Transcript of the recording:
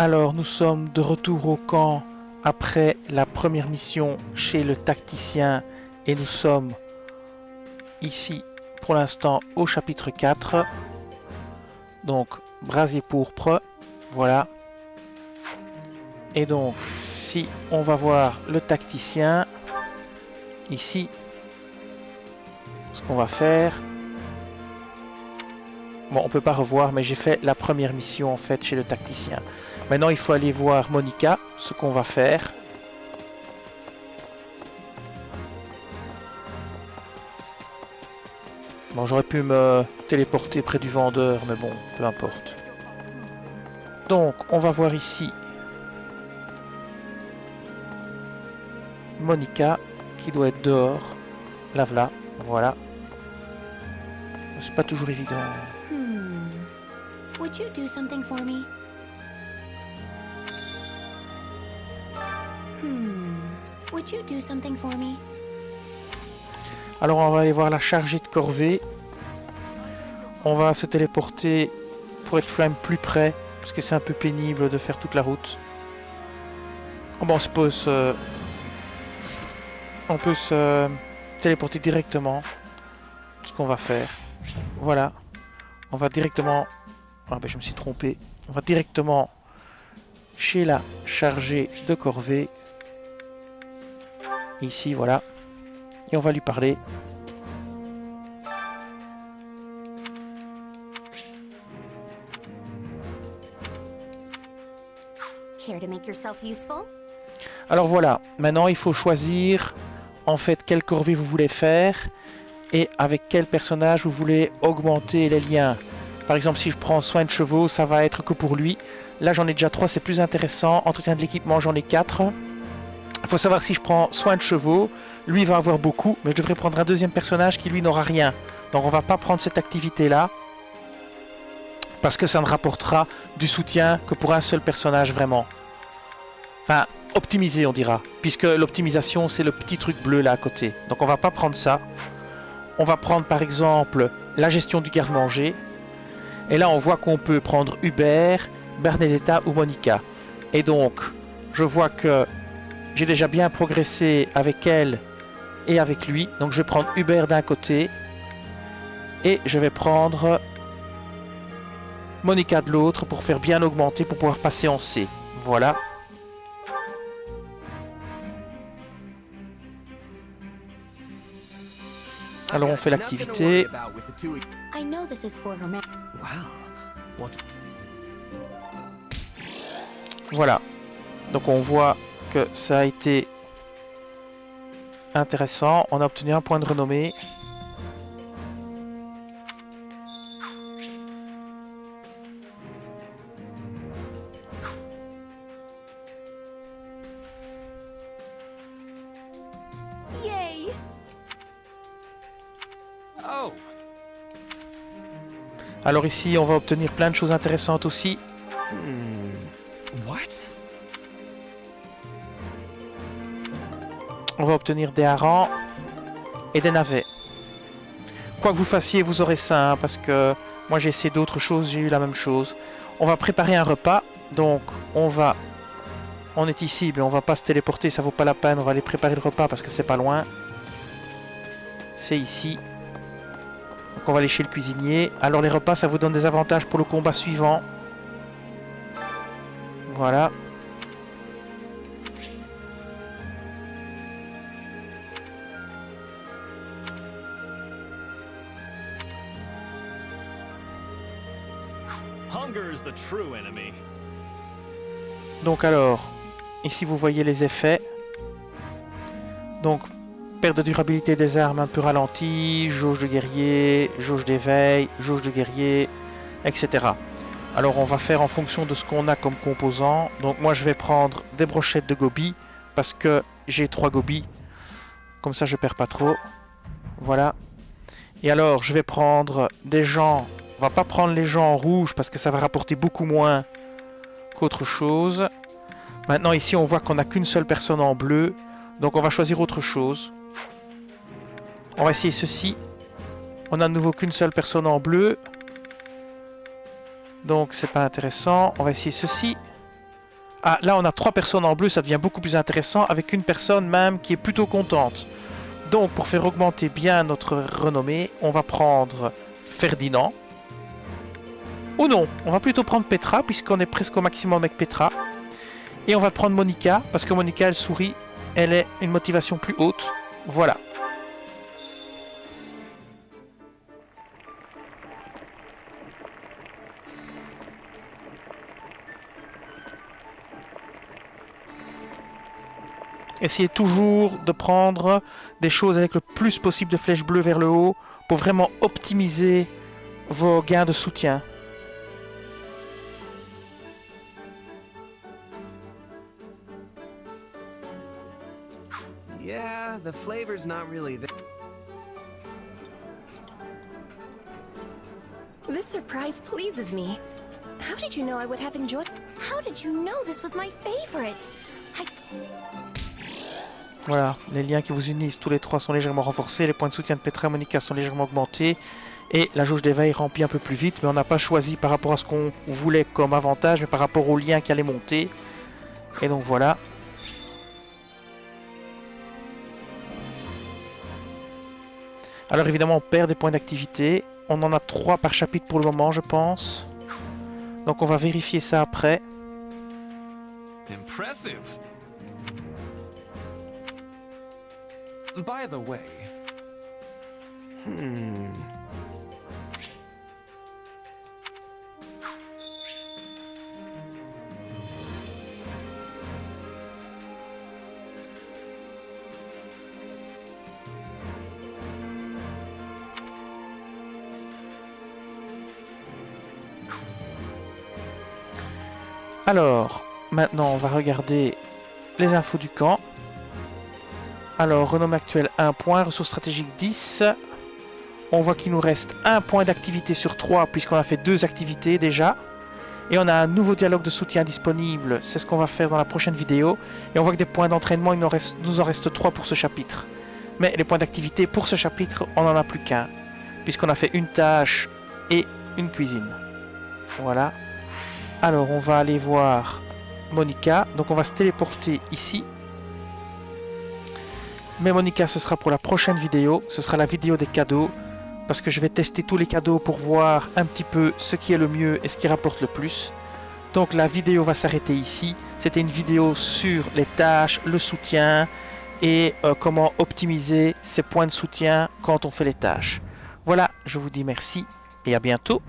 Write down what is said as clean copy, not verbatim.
Alors, nous sommes de retour au camp après la première mission chez le tacticien et nous sommes ici pour l'instant au chapitre 4. Donc, brasier pourpre, voilà. Et donc, si on va voir le tacticien, ici, ce qu'on va faire... Bon, on peut pas revoir, mais j'ai fait la première mission en fait chez le tacticien. Maintenant, il faut aller voir Monica, ce qu'on va faire. Bon, j'aurais pu me téléporter près du vendeur, mais bon, peu importe. Donc, on va voir ici Monica, qui doit être dehors. La voilà, voilà. C'est pas toujours évident. Would you do something for me? Would you do something for me? Alors on va aller voir la chargée de corvée. On va se téléporter pour être quand même plus près, parce que c'est un peu pénible de faire toute la route. Bon, on peut se téléporter directement. Ce qu'on va faire. Voilà. On va directement... Ah ben je me suis trompé. On va directement chez la chargée de corvée. Ici, voilà. Et on va lui parler. Care to make yourself useful? Alors voilà. Maintenant, il faut choisir en fait quelle corvée vous voulez faire et avec quel personnage vous voulez augmenter les liens. Par exemple, si je prends soin de chevaux, ça va être que pour lui. Là, j'en ai déjà 3, c'est plus intéressant. Entretien de l'équipement, j'en ai 4. Il faut savoir si je prends soin de chevaux, lui va avoir beaucoup, mais je devrais prendre un deuxième personnage qui lui n'aura rien. Donc on va pas prendre cette activité-là, parce que ça ne rapportera du soutien que pour un seul personnage vraiment. Enfin, optimisé on dira, puisque l'optimisation c'est le petit truc bleu là à côté. Donc on va pas prendre ça. On va prendre par exemple la gestion du garde-manger. Et là on voit qu'on peut prendre Hubert, Bernadetta ou Monica. Et donc, je vois que j'ai déjà bien progressé avec elle et avec lui. Donc je vais prendre Hubert d'un côté. Et je vais prendre Monica de l'autre pour faire bien augmenter, pour pouvoir passer en C. Voilà. Alors on fait l'activité. I know this is for her. Voilà. Donc on voit que ça a été intéressant. On a obtenu un point de renommée. Yay! Oh. Alors ici, on va obtenir plein de choses intéressantes aussi. What? On va obtenir des harengs et des navets. Quoi que vous fassiez, vous aurez ça, hein, parce que moi j'ai essayé d'autres choses, j'ai eu la même chose. On va préparer un repas, donc on est ici, mais on va pas se téléporter, ça vaut pas la peine, on va aller préparer le repas parce que c'est pas loin. C'est ici. Donc on va aller chez le cuisinier. Alors les repas, ça vous donne des avantages pour le combat suivant. Voilà. Hunger is the true enemy. Donc alors, ici vous voyez les effets. Donc, perte de durabilité des armes un peu ralentie, jauge de guerrier, jauge d'éveil, jauge de guerrier, etc. Alors on va faire en fonction de ce qu'on a comme composant. Donc moi je vais prendre des brochettes de gobi, parce que j'ai 3 gobi. Comme ça je perds pas trop. Voilà. Et alors je vais prendre des gens. On va pas prendre les gens en rouge, parce que ça va rapporter beaucoup moins qu'autre chose. Maintenant ici on voit qu'on n'a qu'une seule personne en bleu. Donc on va choisir autre chose. On va essayer ceci. On a de nouveau qu'une seule personne en bleu. Donc c'est pas intéressant. On va essayer ceci. Ah, là on a 3 personnes en bleu, ça devient beaucoup plus intéressant avec une personne même qui est plutôt contente. Donc pour faire augmenter bien notre renommée, on va prendre Ferdinand. Ou non, on va plutôt prendre Petra puisqu'on est presque au maximum avec Petra. Et on va prendre Monica parce que Monica elle sourit, elle est une motivation plus haute. Voilà. Essayez toujours de prendre des choses avec le plus possible de flèches bleues vers le haut pour vraiment optimiser vos gains de soutien. Yeah, the flavor's not really there. This surprise pleases me. How did you know I would have enjoyed? How did you know this was my favorite? Voilà, les liens qui vous unissent tous les 3 sont légèrement renforcés, les points de soutien de Petra et Monica sont légèrement augmentés et la jauge d'éveil remplit un peu plus vite, mais on n'a pas choisi par rapport à ce qu'on voulait comme avantage, mais par rapport aux liens qui allaient monter. Et donc voilà. Alors évidemment on perd des points d'activité, on en a 3 par chapitre pour le moment je pense. Donc on va vérifier ça après. Impressive. By the way, Alors, maintenant on va regarder les infos du camp. Alors, renommée actuelle 1 point, ressources stratégiques 10. On voit qu'il nous reste 1 point d'activité sur 3 puisqu'on a fait 2 activités déjà. Et on a un nouveau dialogue de soutien disponible, c'est ce qu'on va faire dans la prochaine vidéo. Et on voit que des points d'entraînement, il nous en reste 3 pour ce chapitre. Mais les points d'activité pour ce chapitre, on n'en a plus qu'un. Puisqu'on a fait une tâche et une cuisine. Voilà. Alors, on va aller voir Monica. Donc, on va se téléporter ici. Mais Monica, ce sera pour la prochaine vidéo. Ce sera la vidéo des cadeaux. Parce que je vais tester tous les cadeaux pour voir un petit peu ce qui est le mieux et ce qui rapporte le plus. Donc la vidéo va s'arrêter ici. C'était une vidéo sur les tâches, le soutien et comment optimiser ses points de soutien quand on fait les tâches. Voilà, je vous dis merci et à bientôt.